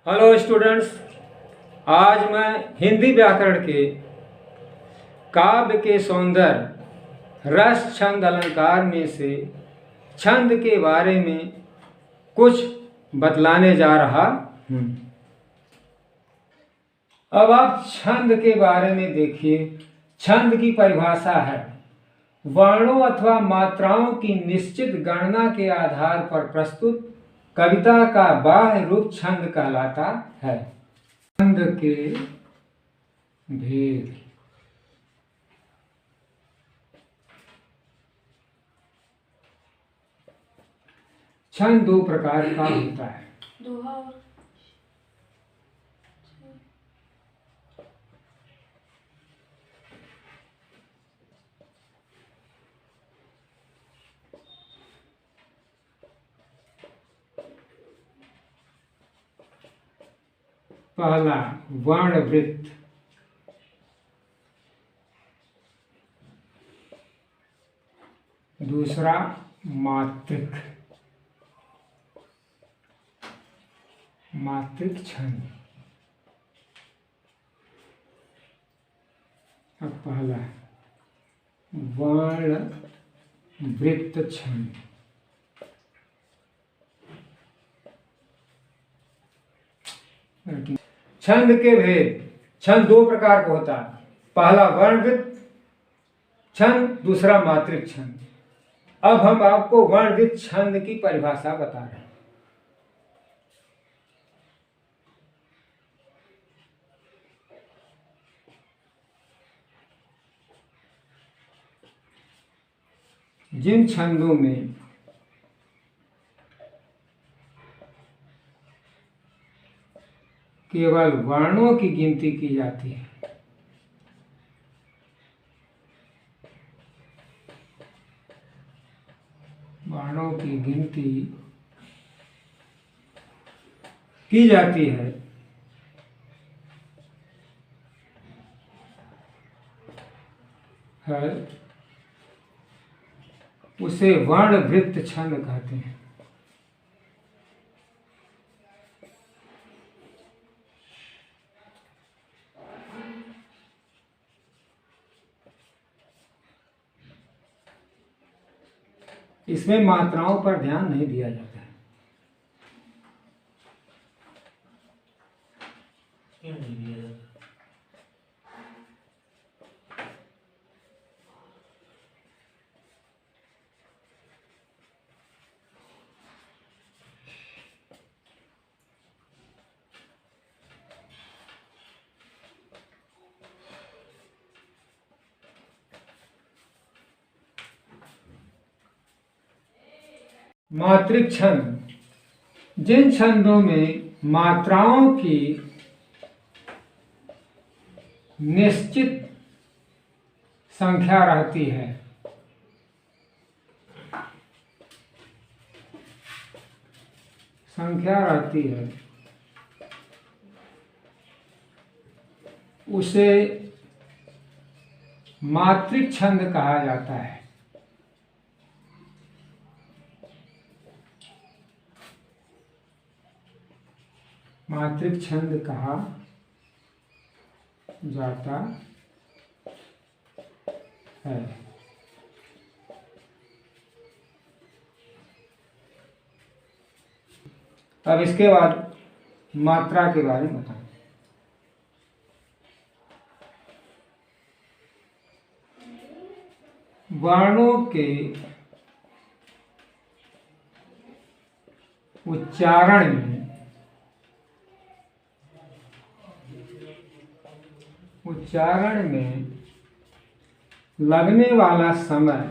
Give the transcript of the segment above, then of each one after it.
Hello students, आज मैं हिंदी व्याकरण के काव्य के सौंदर्य रस छंद अलंकार में से छंद के बारे में कुछ बतलाने जा रहा हूँ। अब आप छंद के बारे में देखिए। छंद की परिभाषा है वर्णों अथवा मात्राओं की निश्चित गणना के आधार पर प्रस्तुत कविता का बाह्य रूप छंद कहलाता है। छंद के भेद। छंद दो प्रकार का होता है। पहला वर्णवृत्त, दूसरा मात्रिक छंद। अब पहला वर्णवृत्त छंद। छंद के भेद। छंद दो प्रकार का होता है। पहला वर्णवृत्त छंद, दूसरा मात्रिक छंद। अब हम आपको वर्णवृत्त छंद की परिभाषा बता रहे हैं। जिन छंदों में केवल वर्णों की गिनती की जाती है, वर्णों की गिनती की जाती है उसे वर्णवृत्त छंद कहते हैं। इसमें मात्राओं पर ध्यान नहीं दिया जाता है। क्यों नहीं दिया जाता? मात्रिक छंद, जिन छंदों में मात्राओं की निश्चित संख्या रहती है, उसे मात्रिक छंद कहा जाता है। मात्रिक छंद कहा जाता है। अब इसके बाद मात्रा के बारे में बताएं। वर्णों के उच्चारण में लगने वाला समय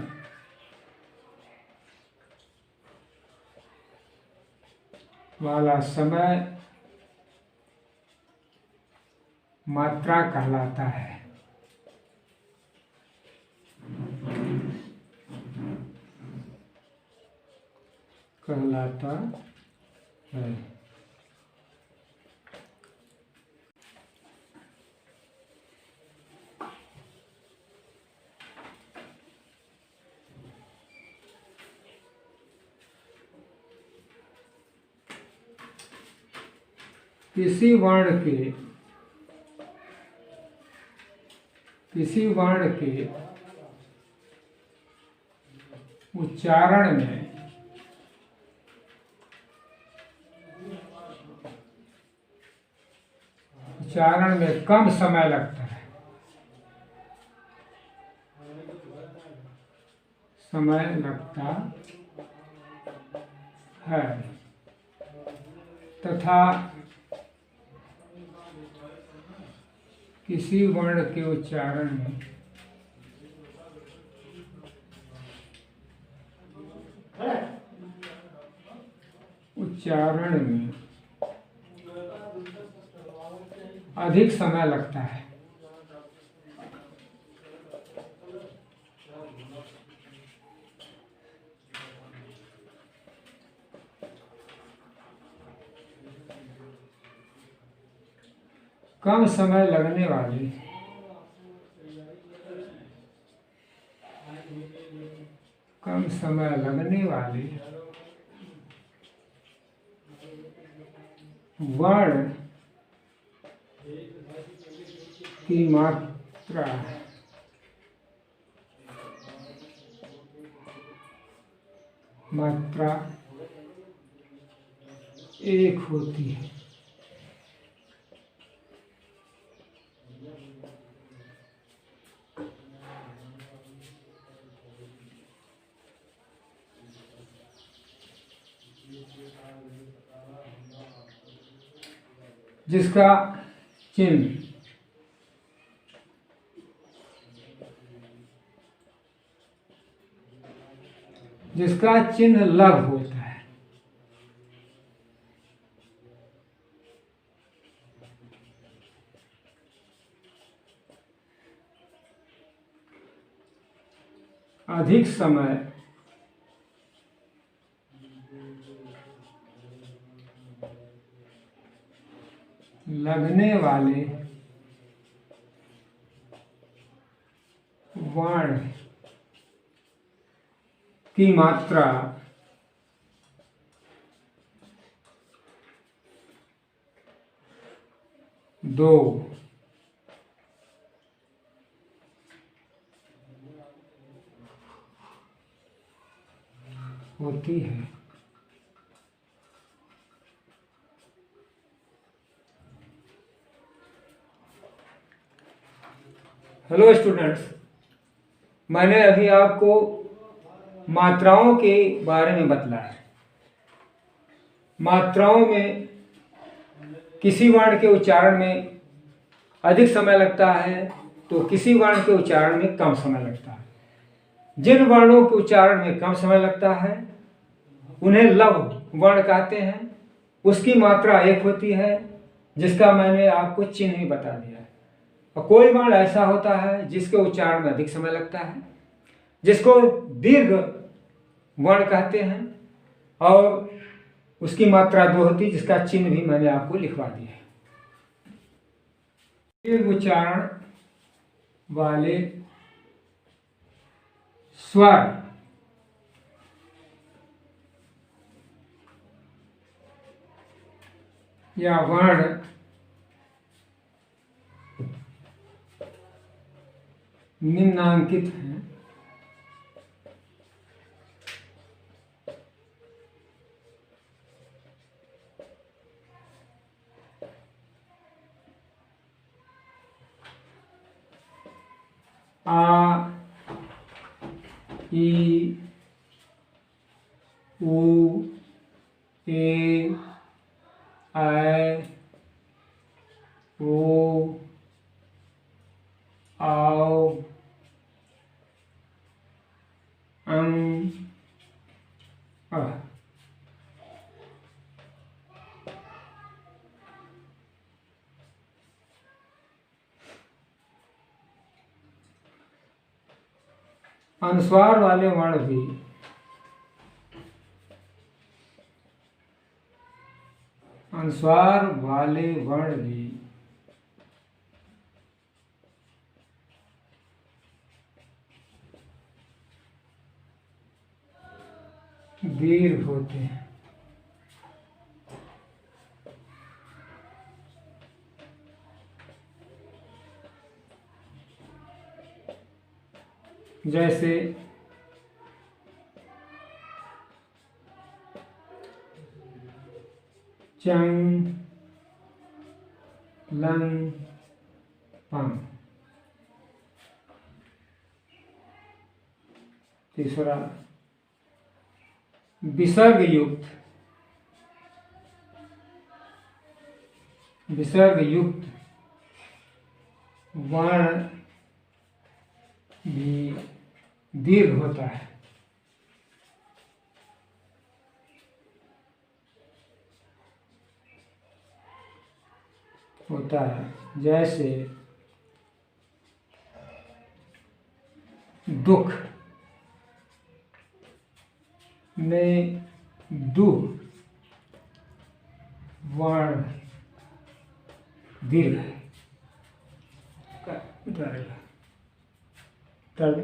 मात्रा कहलाता है। किसी वर्ण के उच्चारण में कम समय लगता है तथा किसी वर्ण के उच्चारण में अधिक समय लगता है। कम समय लगने वाले वर्ण की मात्रा एक होती है। जिसका चिन्ह लघु होता है। अधिक समय लगने वाले वर्ण की मात्रा दो होती है। हेलो स्टूडेंट्स, मैंने अभी आपको मात्राओं के बारे में बतलाया। मात्राओं में किसी वर्ण के उच्चारण में अधिक समय लगता है तो किसी वर्ण के उच्चारण में कम समय लगता है। जिन वर्णों के उच्चारण में कम समय लगता है उन्हें लघु वर्ण कहते हैं। उसकी मात्रा एक होती है, जिसका मैंने आपको चिन्ह ही बता दिया है। और कोई वर्ण ऐसा होता है जिसके उच्चारण में अधिक समय लगता है, जिसको दीर्घ वर्ण कहते हैं, और उसकी मात्रा दो होती है, जिसका चिन्ह भी मैंने आपको लिखवा दिया है। दीर्घ उच्चारण वाले स्वर या वर्ण निम्नांकित हैं। आ, ई, उ, ए, ऐ, ओ, आओ, अ। अनुस्वार वाले वर्ण भी दीर्घ होते हैं। जैसे चंग लंग पंग। तीसरा विसर्ग युक्त वर्ण भी दीर्घ होता है। जैसे दुख में दु वर्ण दीर्घ है। तब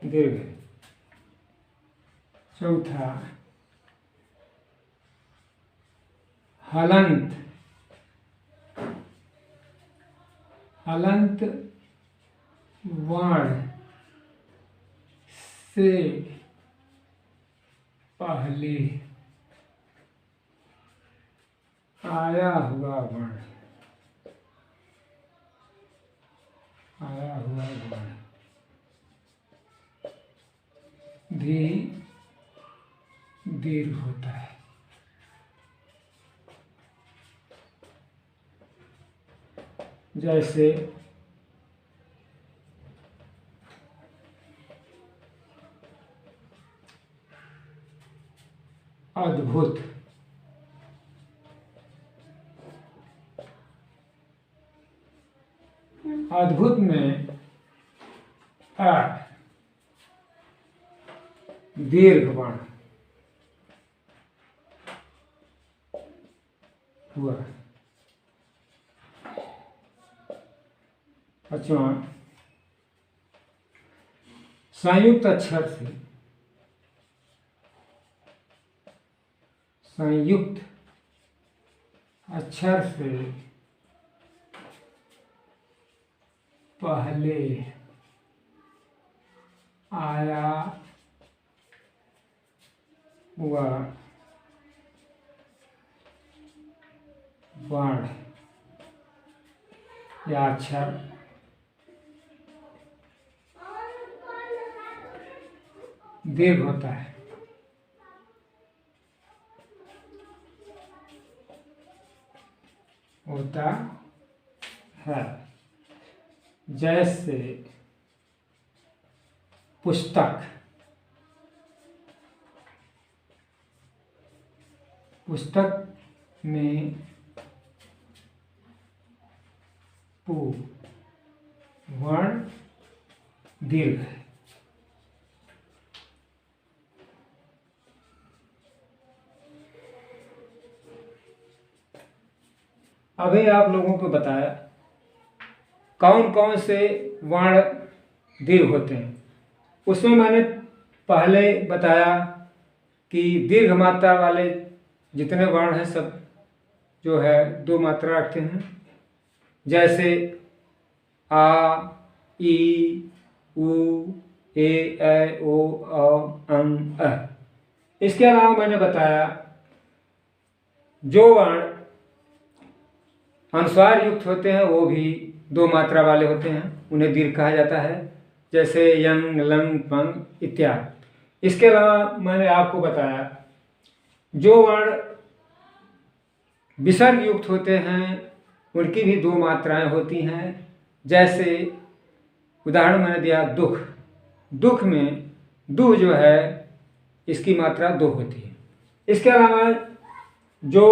दीर्घ। चौथा हलंत वर्ण से पहले आया हुआ वर्ण भी दीर्घ होता है। जैसे अद्भुत में अ दीर्घ वर्ण हुआ। पांचवा संयुक्त अक्षर से पहले आया हुआ वर्ण या अक्षर दीर्घ होता है। जैसे पुस्तक में पु वर्ण दीर्घ है। अभी आप लोगों को बताया कौन कौन से वर्ण दीर्घ होते हैं। उसमें मैंने पहले बताया कि दीर्घ मात्रा वाले जितने वर्ण हैं सब जो है दो मात्रा रखते हैं। जैसे आ, ई, उ, ए, ऐ, ओ, औ, अं, अ। इसके अलावा मैंने बताया जो वर्ण अनुस्वार युक्त होते हैं वो भी दो मात्रा वाले होते हैं, उन्हें दीर्घ कहा जाता है। जैसे यंग, लंग, पंग इत्यादि। इसके अलावा मैंने आपको बताया जो वर्ण विसर्ग युक्त होते हैं उनकी भी दो मात्राएं होती हैं। जैसे उदाहरण मैंने दिया दुख में दु जो है इसकी मात्रा दो होती है। इसके अलावा जो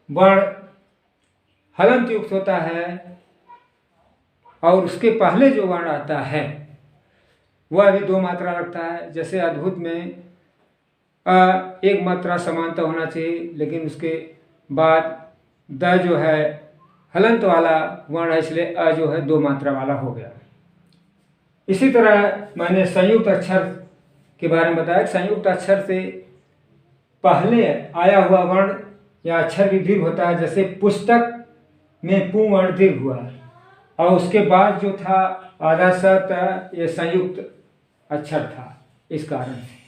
वर्ण हलंत युक्त होता है और उसके पहले जो वर्ण आता है वह भी दो मात्रा रखता है। जैसे अद्भुत में एक मात्रा समानता होना चाहिए, लेकिन उसके बाद द जो है हलंत वाला वर्ण है, इसलिए अ जो है दो मात्रा वाला हो गया। इसी तरह मैंने संयुक्त अक्षर के बारे में बताया। संयुक्त अक्षर से पहले आया हुआ वर्ण या अक्षर भी दीर्घ होता है, जैसे पुस्तक में पू वर्ण दीर्घ हुआ, और उसके बाद जो था आधा स ये संयुक्त अक्षर था। इस कारण से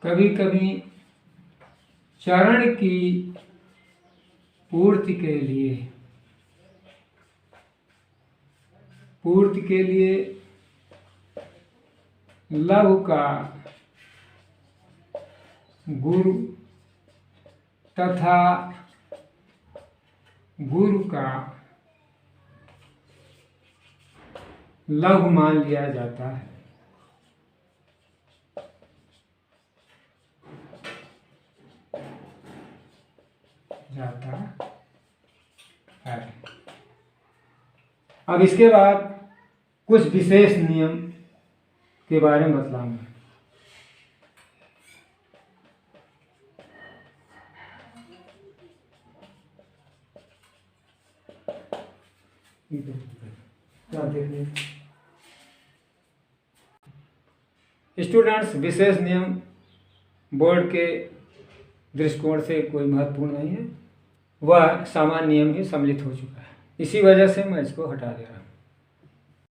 कभी कभी चरण की पूर्ति के लिए लघु का गुरु तथा गुरु का लघु मान लिया जाता है। अब इसके बाद कुछ विशेष नियम के बारे में बतलाऊंगा। स्टूडेंट्स, विशेष नियम बोर्ड के दृष्टिकोण से कोई महत्वपूर्ण नहीं है, वह सामान्य नियम ही सम्मिलित हो चुका है। इसी वजह से मैं इसको हटा दे रहा हूँ।